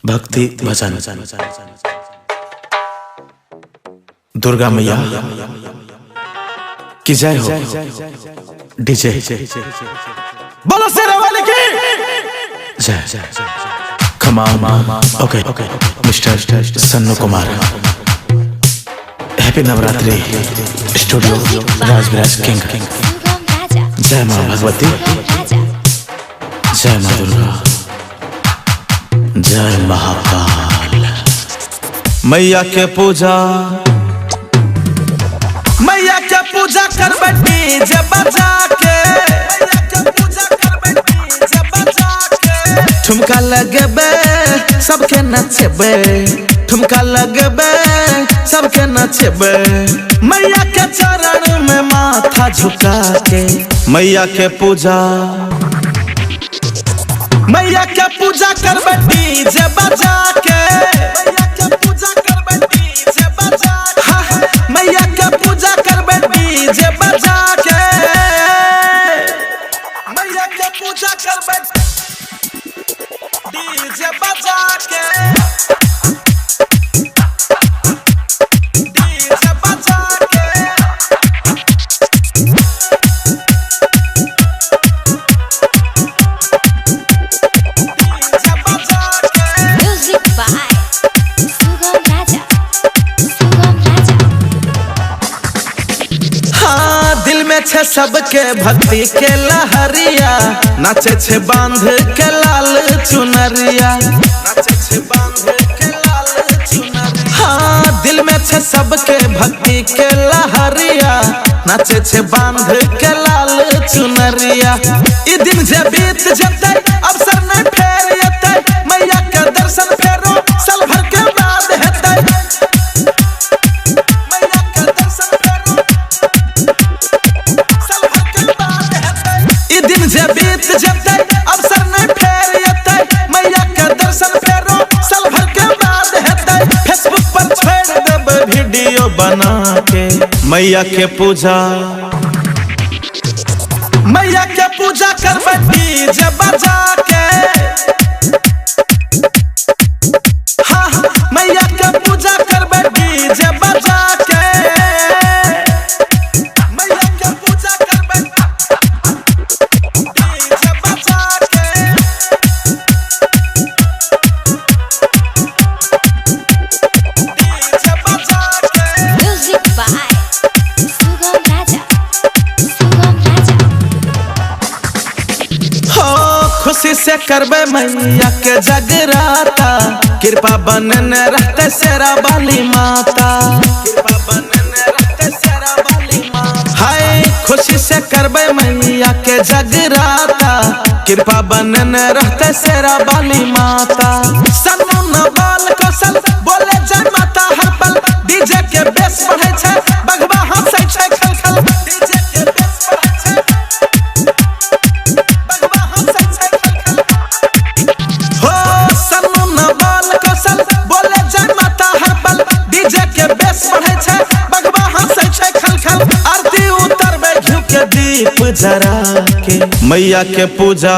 भक्ति भजन दुर्गा मैया की जय हो। डीजे बोलो शेरावाली की जय। कमाल okay mister Sannu Kumar. Happy Navratri studio Rajbiraj king. जय मां भगवती, जय मां दुर्गा, जय महाकाल। मैया के पूजा कर बैठी जब बजा के, ठुमका लगबे सबके नचबे, ठुमका लगबे सबके नचबे। मैया के चरण में माथा झुका के मैया के पूजा कर बैठी जब बजा के, मैया के पूजा कर बैठी जब बजा के, मैया के पूजा कर बैठी डीजे बजा के, डीजे बजा के। Music by Sugam Raja, Sugam Raja। हाँ, दिल में छे सबके भक्ति के लहरिया, नाचे छे बांध के लाल चुनरिया, नाचे छे बांध के लाल चुनरिया। हाँ, दिल में छे सबके भक्ति के लहरिया, नाचे छे बांध के लाल चुनरिया। ई दिन जे बीत जते अवसर नहीं फेर अते, मैया के दर्शन फेरो साल भर के बाद हेतै। मैया के दर्शन फेरो साल भर के बाद हेतै। ई दिन जे बीत जते अवसर नहीं फेर अते, मैया के दर्शन फेरो साल भर के बाद हेतै। फेसबुक पर छोड़ देब वीडियो बना के मैया के पूजा कर बैठी जब बजा के। हाँ, मैया के पूजा कर बैठी जब बजा के, मैया के पूजा कर बैठी जब बजा के, जब बजा के। Music by Sugam Raja, Sugam Raja। हो खुशी से करबे मैया के जगराता, कृपा बनन रहते शेरावाली माता, कृपा बनन रहते शेरावाली माता। हाय खुशी से करबे मैया के जगराता, कृपा बनन रहते शेरावाली माता। सन्नू न बाल कौशल बोले जय माता हर पल, डीजे के बेस बढ़े छे बगवा हंसै छे खल खल, डीजे के बेस बढ़े छे बगवा हंसै छे खल खल। हो सन्नू न बाल कौशल बोले जय माता हर पल, डीजे के बेस बढ़े छे बगवा हंसै छे खल खल। आरती उतरबे घिउ के दीप जरा के मैया के पूजा